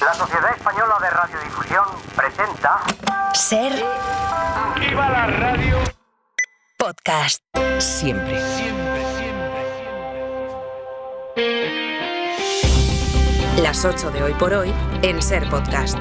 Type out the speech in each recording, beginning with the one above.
La Sociedad Española de Radiodifusión presenta... Ser... ¡Viva la radio! Podcast. Siempre. Las 8 de hoy por hoy en Ser Podcast.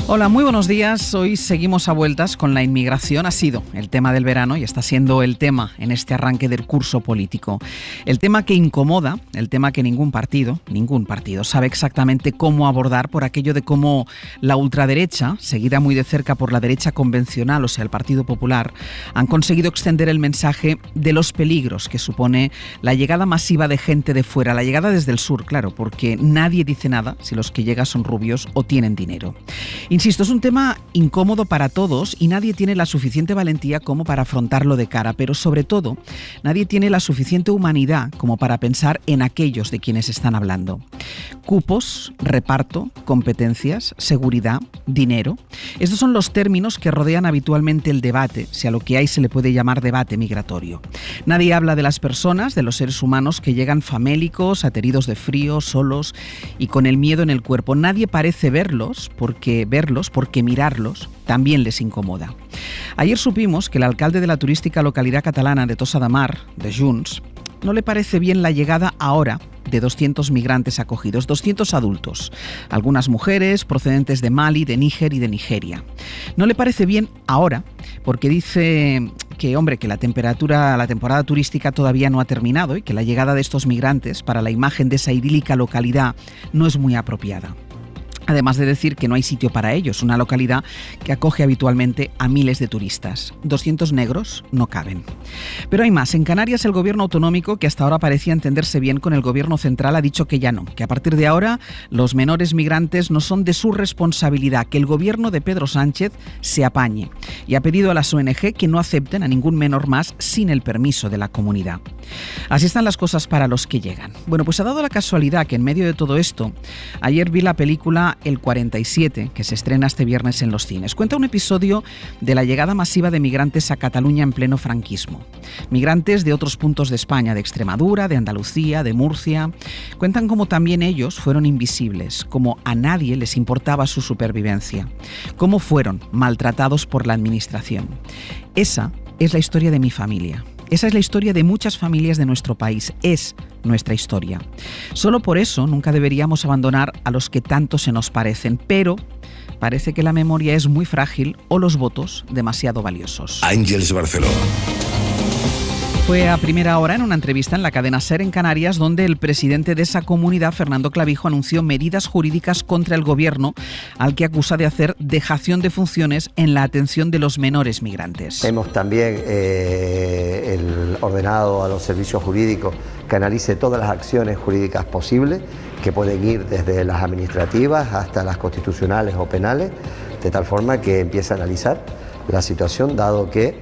Hola, muy buenos días. Hoy seguimos a vueltas con la inmigración. Ha sido el tema del verano y está siendo el tema en este arranque del curso político. El tema que incomoda, el tema que ningún partido sabe exactamente cómo abordar por aquello de cómo la ultraderecha, seguida muy de cerca por la derecha convencional, o sea, el Partido Popular, han conseguido extender el mensaje de los peligros que supone la llegada masiva de gente de fuera, la llegada desde el sur, claro, porque nadie dice nada si los que llegan son rubios o tienen dinero. Insisto, es un tema incómodo para todos y nadie tiene la suficiente valentía como para afrontarlo de cara, pero sobre todo, nadie tiene la suficiente humanidad como para pensar en aquellos de quienes están hablando. Cupos, reparto, competencias, seguridad, dinero. Estos son los términos que rodean habitualmente el debate, si a lo que hay se le puede llamar debate migratorio. Nadie habla de las personas, de los seres humanos que llegan famélicos, ateridos de frío, solos y con el miedo en el cuerpo. Nadie parece verlos porque mirarlos también les incomoda. Ayer supimos que el alcalde de la turística localidad catalana de Tossa de Mar, de Junts, no le parece bien la llegada ahora de 200 migrantes acogidos, 200 adultos, algunas mujeres procedentes de Mali, de Níger y de Nigeria. No le parece bien ahora porque dice que la temporada turística todavía no ha terminado y que la llegada de estos migrantes para la imagen de esa idílica localidad no es muy apropiada. Además de decir que no hay sitio para ellos, una localidad que acoge habitualmente a miles de turistas. 200 negros no caben. Pero hay más. En Canarias el gobierno autonómico, que hasta ahora parecía entenderse bien con el gobierno central, ha dicho que ya no, que a partir de ahora los menores migrantes no son de su responsabilidad, que el gobierno de Pedro Sánchez se apañe. Y ha pedido a las ONG que no acepten a ningún menor más sin el permiso de la comunidad. Así están las cosas para los que llegan. Bueno, pues ha dado la casualidad que en medio de todo esto, ayer vi la película El 47, que se estrena este viernes en los cines. Cuenta un episodio de la llegada masiva de migrantes a Cataluña en pleno franquismo. Migrantes de otros puntos de España, de Extremadura, de Andalucía, de Murcia. Cuentan cómo también ellos fueron invisibles, cómo a nadie les importaba su supervivencia, cómo fueron maltratados por la administración. Esa es la historia de mi familia. Esa es la historia de muchas familias de nuestro país. Es nuestra historia. Solo por eso nunca deberíamos abandonar a los que tanto se nos parecen, pero parece que la memoria es muy frágil o los votos demasiado valiosos. Ángeles Barceló. Fue a primera hora en una entrevista en la cadena SER en Canarias, donde el presidente de esa comunidad, Fernando Clavijo, anunció medidas jurídicas contra el gobierno, al que acusa de hacer dejación de funciones en la atención de los menores migrantes. Hemos también ordenado a los servicios jurídicos que analice todas las acciones jurídicas posibles, que pueden ir desde las administrativas hasta las constitucionales o penales, de tal forma que empiece a analizar la situación, dado que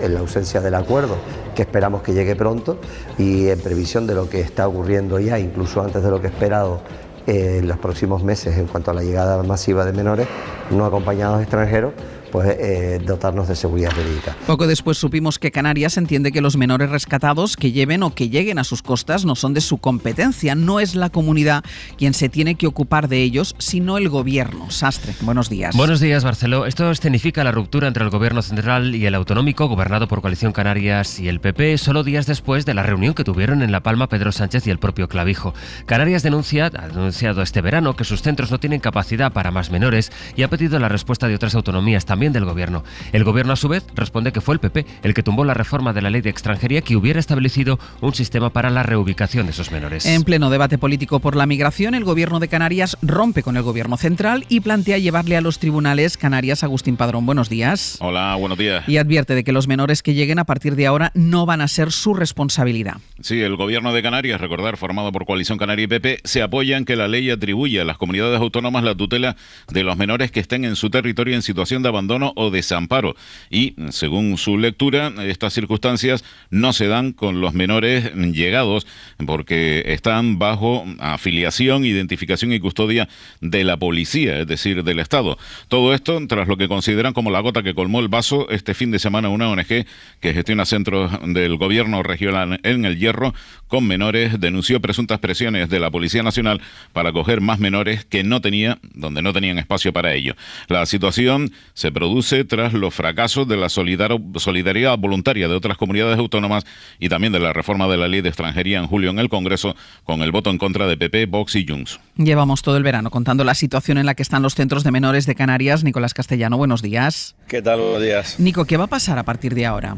en la ausencia del acuerdo, que esperamos que llegue pronto, y en previsión de lo que está ocurriendo ya, incluso antes de lo que he esperado en los próximos meses en cuanto a la llegada masiva de menores no acompañados extranjeros, pues dotarnos de seguridad jurídica. Poco después supimos que Canarias entiende que los menores rescatados que lleven o que lleguen a sus costas no son de su competencia. No es la comunidad quien se tiene que ocupar de ellos, sino el gobierno. Sastre, buenos días. Buenos días, Barceló. Esto escenifica la ruptura entre el gobierno central y el autonómico, gobernado por Coalición Canarias y el PP, solo días después de la reunión que tuvieron en La Palma Pedro Sánchez y el propio Clavijo. Canarias ha denunciado este verano que sus centros no tienen capacidad para más menores y ha pedido la respuesta de otras autonomías, también del gobierno. El gobierno, a su vez, responde que fue el PP el que tumbó la reforma de la ley de extranjería que hubiera establecido un sistema para la reubicación de esos menores. En pleno debate político por la migración, el gobierno de Canarias rompe con el gobierno central y plantea llevarle a los tribunales Canarias. Agustín Padrón, buenos días. Hola, buenos días. Y advierte de que los menores que lleguen a partir de ahora no van a ser su responsabilidad. Sí, el gobierno de Canarias, recordar, formado por Coalición Canaria y PP, se apoya en que la ley atribuye a las comunidades autónomas la tutela de los menores que estén en su territorio en situación de abandono abandono o desamparo. Y, según su lectura, estas circunstancias no se dan con los menores llegados porque están bajo afiliación, identificación y custodia de la policía, es decir, del Estado. Todo esto tras lo que consideran como la gota que colmó el vaso este fin de semana una ONG que gestiona centros del gobierno regional en El Hierro con menores denunció presuntas presiones de la Policía Nacional para acoger más menores que donde no tenían espacio para ello. La situación se produce tras los fracasos de la solidaridad voluntaria de otras comunidades autónomas y también de la reforma de la Ley de Extranjería en julio en el Congreso, con el voto en contra de PP, Vox y Junts. Llevamos todo el verano contando la situación en la que están los centros de menores de Canarias. Nicolás Castellano, buenos días. ¿Qué tal? Buenos días. Nico, ¿qué va a pasar a partir de ahora?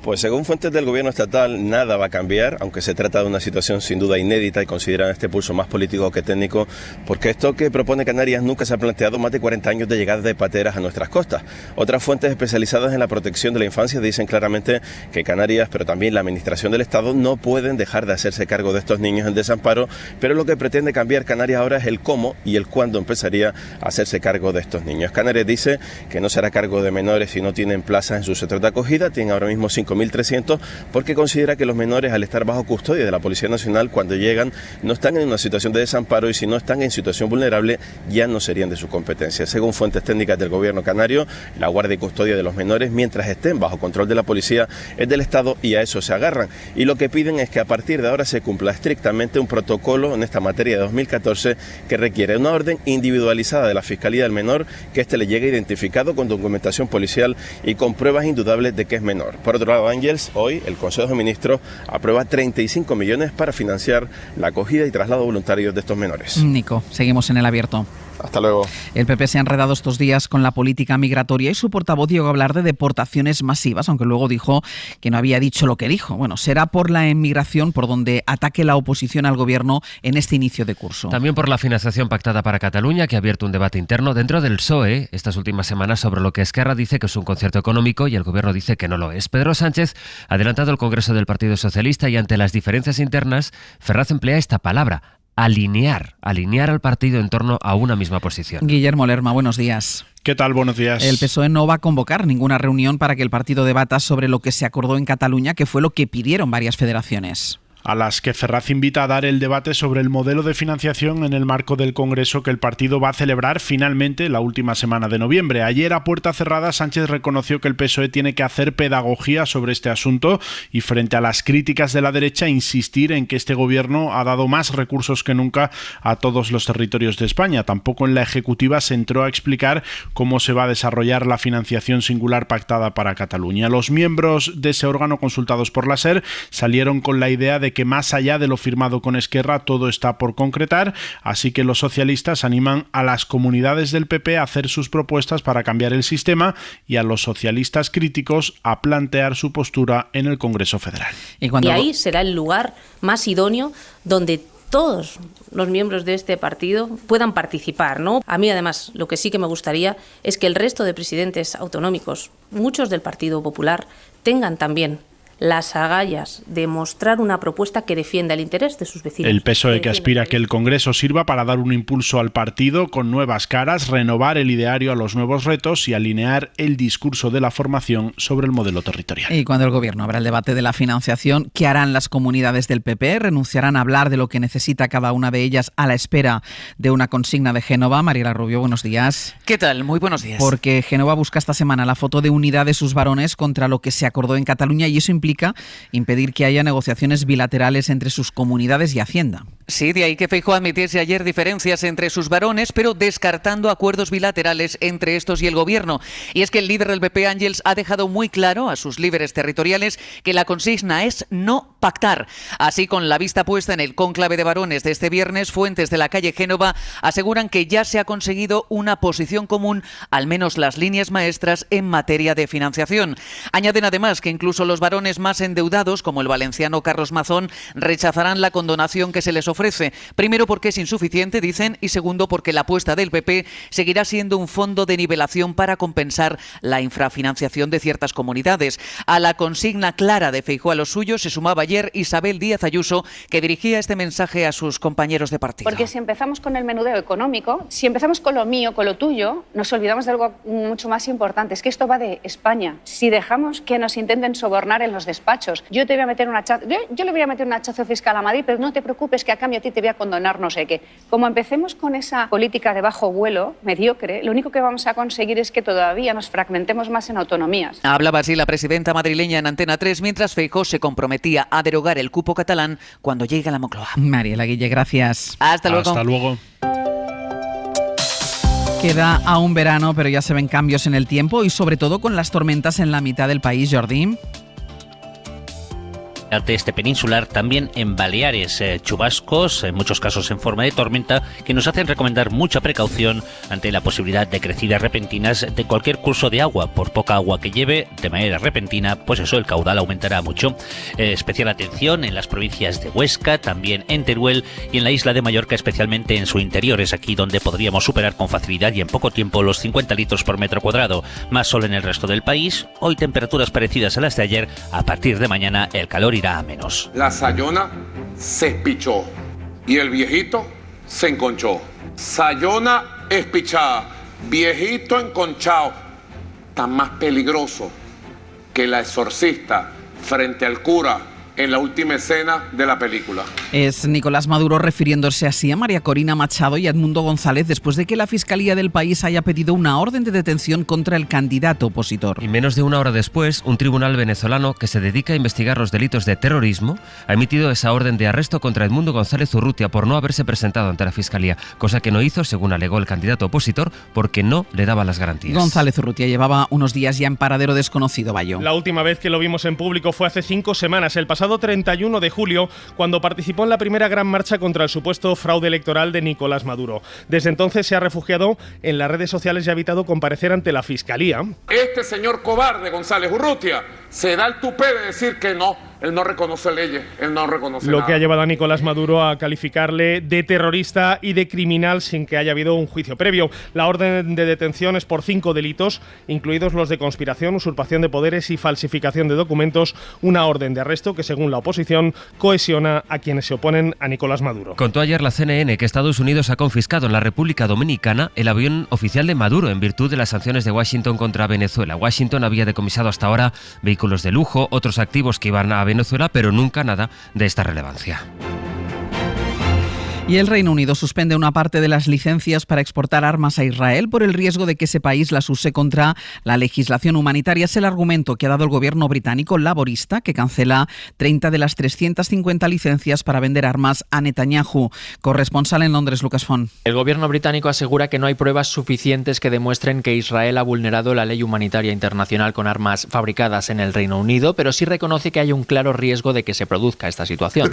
Pues según fuentes del gobierno estatal, nada va a cambiar, aunque se trata de una situación sin duda inédita y consideran este pulso más político que técnico, porque esto que propone Canarias nunca se ha planteado más de 40 años de llegada de pateras a nuestras costas. Otras fuentes especializadas en la protección de la infancia dicen claramente que Canarias, pero también la administración del Estado, no pueden dejar de hacerse cargo de estos niños en desamparo, pero lo que pretende cambiar Canarias ahora es el cómo y el cuándo empezaría a hacerse cargo de estos niños. Canarias dice que no se hará cargo de menores si no tienen plazas en sus centros de acogida, tienen ahora mismo 5.300, porque considera que los menores, al estar bajo custodia de la Policía Nacional, cuando llegan no están en una situación de desamparo y si no están en situación vulnerable ya no serían de su competencia. Según fuentes técnicas del gobierno canario, la guardia y custodia de los menores, mientras estén bajo control de la policía, es del Estado y a eso se agarran. Y lo que piden es que a partir de ahora se cumpla estrictamente un protocolo en esta materia de 2014 que requiere una orden individualizada de la Fiscalía del Menor, que éste le llegue identificado con documentación policial y con pruebas indudables de que es menor. Por otro lado, Ángels, hoy el Consejo de Ministros aprueba 35 millones para financiar la acogida y traslado voluntario de estos menores. Nico, seguimos en el abierto. Hasta luego. El PP se ha enredado estos días con la política migratoria y su portavoz llegó a hablar de deportaciones masivas, aunque luego dijo que no había dicho lo que dijo. Bueno, será por la inmigración por donde ataque la oposición al gobierno en este inicio de curso. También por la financiación pactada para Cataluña, que ha abierto un debate interno dentro del PSOE estas últimas semanas sobre lo que Esquerra dice que es un concierto económico y el gobierno dice que no lo es. Pedro Sánchez ha adelantado el Congreso del Partido Socialista y ante las diferencias internas, Ferraz emplea esta palabra: alinear al partido en torno a una misma posición. Guillermo Lerma, buenos días. ¿Qué tal? Buenos días. El PSOE no va a convocar ninguna reunión para que el partido debata sobre lo que se acordó en Cataluña, que fue lo que pidieron varias federaciones. A las que Ferraz invita a dar el debate sobre el modelo de financiación en el marco del Congreso que el partido va a celebrar finalmente la última semana de noviembre. Ayer, a puerta cerrada, Sánchez reconoció que el PSOE tiene que hacer pedagogía sobre este asunto y, frente a las críticas de la derecha, insistir en que este gobierno ha dado más recursos que nunca a todos los territorios de España. Tampoco en la ejecutiva se entró a explicar cómo se va a desarrollar la financiación singular pactada para Cataluña. Los miembros de ese órgano, consultados por la SER, salieron con la idea de que más allá de lo firmado con Esquerra todo está por concretar, así que los socialistas animan a las comunidades del PP a hacer sus propuestas para cambiar el sistema y a los socialistas críticos a plantear su postura en el Congreso Federal. Y ahí será el lugar más idóneo donde todos los miembros de este partido puedan participar, ¿no? A mí, además, lo que sí que me gustaría es que el resto de presidentes autonómicos, muchos del Partido Popular, tengan también las agallas de mostrar una propuesta que defienda el interés de sus vecinos. El PSOE, que aspira a que el Congreso sirva para dar un impulso al partido con nuevas caras, renovar el ideario a los nuevos retos y alinear el discurso de la formación sobre el modelo territorial. Y cuando el Gobierno abra el debate de la financiación, ¿qué harán las comunidades del PP? ¿Renunciarán a hablar de lo que necesita cada una de ellas a la espera de una consigna de Génova? Mariela Rubio, buenos días. ¿Qué tal? Muy buenos días. Porque Génova busca esta semana la foto de unidad de sus varones contra lo que se acordó en Cataluña y eso implica impedir que haya negociaciones bilaterales entre sus comunidades y Hacienda. Sí, de ahí que Feijóo admitiese ayer diferencias entre sus varones, pero descartando acuerdos bilaterales entre estos y el Gobierno. Y es que el líder del PP, Ángels, ha dejado muy claro a sus líderes territoriales que la consigna es no pactar. Así, con la vista puesta en el cónclave de varones de este viernes, fuentes de la calle Génova aseguran que ya se ha conseguido una posición común, al menos las líneas maestras en materia de financiación. Añaden además que incluso los varones más endeudados, como el valenciano Carlos Mazón, rechazarán la condonación que se les ofrece ofrece. Primero porque es insuficiente, dicen, y segundo porque la apuesta del PP seguirá siendo un fondo de nivelación para compensar la infrafinanciación de ciertas comunidades. A la consigna clara de Feijóo a los suyos se sumaba ayer Isabel Díaz Ayuso, que dirigía este mensaje a sus compañeros de partido. Porque si empezamos con el menudeo económico, si empezamos con lo mío, con lo tuyo, nos olvidamos de algo mucho más importante, es que esto va de España. Si dejamos que nos intenten sobornar en los despachos, yo le voy a meter un hachazo fiscal a Madrid, pero no te preocupes que a cambio a ti te voy a condonar no sé qué. Como empecemos con esa política de bajo vuelo, mediocre, lo único que vamos a conseguir es que todavía nos fragmentemos más en autonomías. Hablaba así la presidenta madrileña en Antena 3, mientras Feijóo se comprometía a derogar el cupo catalán cuando llegue a la Moncloa. Mariela Guille, gracias. Hasta luego. Hasta luego. Queda aún verano, pero ya se ven cambios en el tiempo y sobre todo con las tormentas en la mitad del país, Jordi. Este peninsular, también en Baleares, chubascos, en muchos casos en forma de tormenta, que nos hacen recomendar mucha precaución ante la posibilidad de crecidas repentinas de cualquier curso de agua. Por poca agua que lleve, de manera repentina, pues eso, el caudal aumentará mucho. Especial atención en las provincias de Huesca, también en Teruel y en la isla de Mallorca, especialmente en su interior. Es aquí donde podríamos superar con facilidad y en poco tiempo los 50 litros por metro cuadrado. Más sol en el resto del país. Hoy temperaturas parecidas a las de ayer. A partir de mañana el calor irá a menos. La Sayona se espichó y el viejito se enconchó. Sayona espichada, viejito enconchado, tan más peligroso que la exorcista frente al cura en la última escena de la película. Es Nicolás Maduro refiriéndose así a María Corina Machado y a Edmundo González después de que la Fiscalía del país haya pedido una orden de detención contra el candidato opositor. Y menos de una hora después, un tribunal venezolano que se dedica a investigar los delitos de terrorismo ha emitido esa orden de arresto contra Edmundo González Urrutia por no haberse presentado ante la Fiscalía, cosa que no hizo, según alegó el candidato opositor, porque no le daba las garantías. González Urrutia llevaba unos días ya en paradero desconocido, Bayo. La última vez que lo vimos en público fue hace 5 semanas, el pasado 31 de julio, cuando participó en la primera gran marcha contra el supuesto fraude electoral de Nicolás Maduro. Desde entonces se ha refugiado en las redes sociales y ha evitado comparecer ante la Fiscalía. Este señor cobarde, González Urrutia, se da el tupé de decir que no. Él no reconoce leyes, él no reconoce Lo nada. que ha llevado a Nicolás Maduro a calificarle de terrorista y de criminal sin que haya habido un juicio previo. La orden de detención es por 5 delitos, incluidos los de conspiración, usurpación de poderes y falsificación de documentos. Una orden de arresto que, según la oposición, cohesiona a quienes se oponen a Nicolás Maduro. Contó ayer la CNN que Estados Unidos ha confiscado en la República Dominicana el avión oficial de Maduro en virtud de las sanciones de Washington contra Venezuela. Washington había decomisado hasta ahora vehículos de lujo, otros activos que iban a Venezuela, pero nunca nada de esta relevancia. Y el Reino Unido suspende una parte de las licencias para exportar armas a Israel por el riesgo de que ese país las use contra la legislación humanitaria. Es el argumento que ha dado el gobierno británico laborista, que cancela 30 de las 350 licencias para vender armas a Netanyahu. Corresponsal en Londres, Lucas Font. El gobierno británico asegura que no hay pruebas suficientes que demuestren que Israel ha vulnerado la ley humanitaria internacional con armas fabricadas en el Reino Unido, pero sí reconoce que hay un claro riesgo de que se produzca esta situación.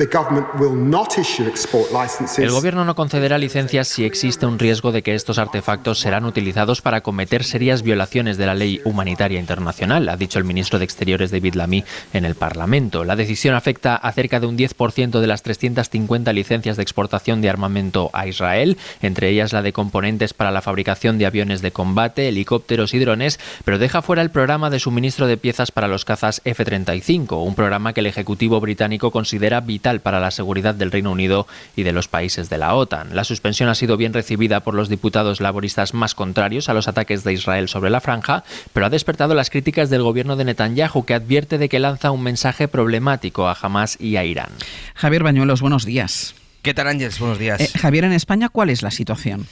El gobierno no concederá licencias si existe un riesgo de que estos artefactos serán utilizados para cometer serias violaciones de la ley humanitaria internacional, ha dicho el ministro de Exteriores David Lammy en el Parlamento. La decisión afecta a cerca de un 10% de las 350 licencias de exportación de armamento a Israel, entre ellas la de componentes para la fabricación de aviones de combate, helicópteros y drones, pero deja fuera el programa de suministro de piezas para los cazas F-35, un programa que el Ejecutivo británico considera vital para la seguridad del Reino Unido y de los países de la OTAN. La suspensión ha sido bien recibida por los diputados laboristas más contrarios a los ataques de Israel sobre la franja, pero ha despertado las críticas del gobierno de Netanyahu, que advierte de que lanza un mensaje problemático a Hamás y a Irán. Javier Bañuelos, buenos días. ¿Qué tal, Ángeles? Buenos días. Javier, en España, ¿cuál es la situación?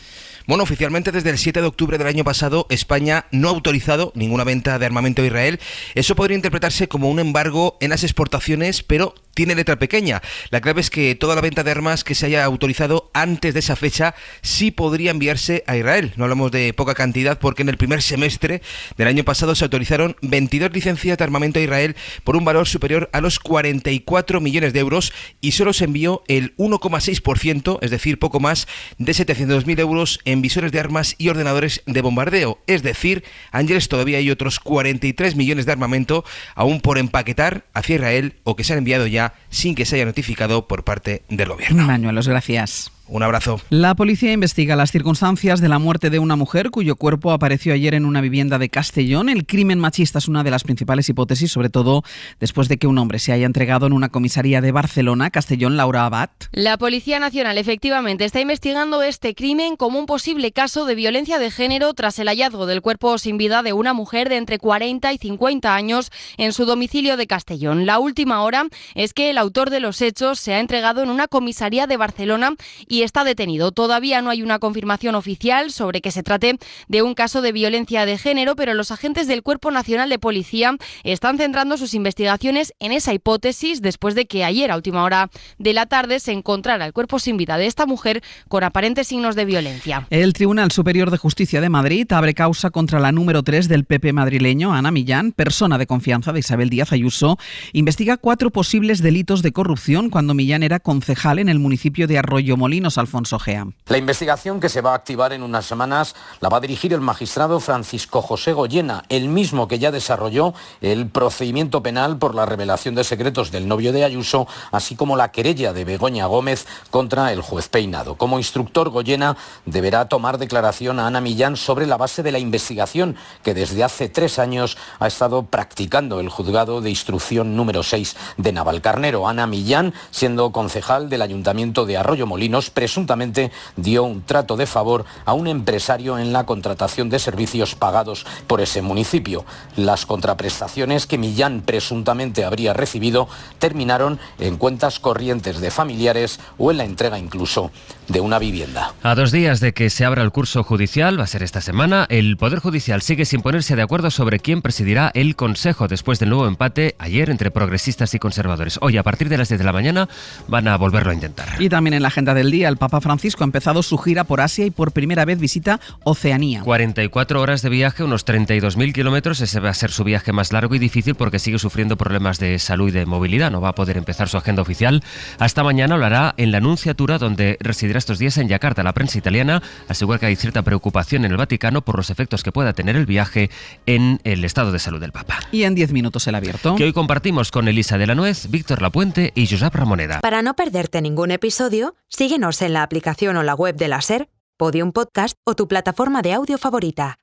Bueno, oficialmente desde el 7 de octubre del año pasado, España no ha autorizado ninguna venta de armamento a Israel. Eso podría interpretarse como un embargo en las exportaciones, pero tiene letra pequeña. La clave es que toda la venta de armas que se haya autorizado antes de esa fecha sí podría enviarse a Israel. No hablamos de poca cantidad porque en el primer semestre del año pasado se autorizaron 22 licencias de armamento a Israel por un valor superior a los 44 millones de euros y solo se envió el 1,6%, es decir, poco más de 700.000 euros en en visores de armas y ordenadores de bombardeo. Es decir, Ángeles, todavía hay otros 43 millones de armamento aún por empaquetar hacia Israel o que se han enviado ya sin que se haya notificado por parte del gobierno. Manuelos, gracias. Un abrazo. La policía investiga las circunstancias de la muerte de una mujer cuyo cuerpo apareció ayer en una vivienda de Castellón. El crimen machista es una de las principales hipótesis, sobre todo después de que un hombre se haya entregado en una comisaría de Barcelona. Castellón, Laura Abad. La Policía Nacional efectivamente está investigando este crimen como un posible caso de violencia de género tras el hallazgo del cuerpo sin vida de una mujer de entre 40 y 50 años en su domicilio de Castellón. La última hora es que el autor de los hechos se ha entregado en una comisaría de Barcelona y está detenido. Todavía no hay una confirmación oficial sobre que se trate de un caso de violencia de género, pero los agentes del Cuerpo Nacional de Policía están centrando sus investigaciones en esa hipótesis después de que ayer a última hora de la tarde se encontrara el cuerpo sin vida de esta mujer con aparentes signos de violencia. El Tribunal Superior de Justicia de Madrid abre causa contra la número 3 del PP madrileño, Ana Millán, persona de confianza de Isabel Díaz Ayuso. Investiga 4 posibles delitos de corrupción cuando Millán era concejal en el municipio de Arroyomolinos. Alfonso Gea. La investigación, que se va a activar en unas semanas, la va a dirigir el magistrado Francisco José Goyena, el mismo que ya desarrolló el procedimiento penal por la revelación de secretos del novio de Ayuso, así como la querella de Begoña Gómez contra el juez Peinado. Como instructor, Goyena deberá tomar declaración a Ana Millán sobre la base de la investigación que desde hace 3 años ha estado practicando el juzgado de instrucción número 6 de Navalcarnero. Ana Millán, siendo concejal del Ayuntamiento de Arroyomolinos, presuntamente dio un trato de favor a un empresario en la contratación de servicios pagados por ese municipio. Las contraprestaciones que Millán presuntamente habría recibido terminaron en cuentas corrientes de familiares o en la entrega incluso de una vivienda. A 2 días de que se abra el curso judicial, va a ser esta semana, el Poder Judicial sigue sin ponerse de acuerdo sobre quién presidirá el Consejo después del nuevo empate ayer entre progresistas y conservadores. Hoy, a partir de las 10 de la mañana, van a volverlo a intentar. Y también en la agenda del día, el Papa Francisco ha empezado su gira por Asia y por primera vez visita Oceanía. 44 horas de viaje, unos 32.000 kilómetros. Ese va a ser su viaje más largo y difícil porque sigue sufriendo problemas de salud y de movilidad. No va a poder empezar su agenda oficial. Hasta mañana lo hará en la Nunciatura, donde residirá estos días en Yakarta. La prensa italiana asegura que hay cierta preocupación en el Vaticano por los efectos que pueda tener el viaje en el estado de salud del Papa. Y en 10 minutos el abierto, que hoy compartimos con Elisa de la Nuez, Víctor Lapuente y Josep Ramoneda. Para no perderte ningún episodio, síguenos en la aplicación o la web de la SER, Podium Podcast o tu plataforma de audio favorita.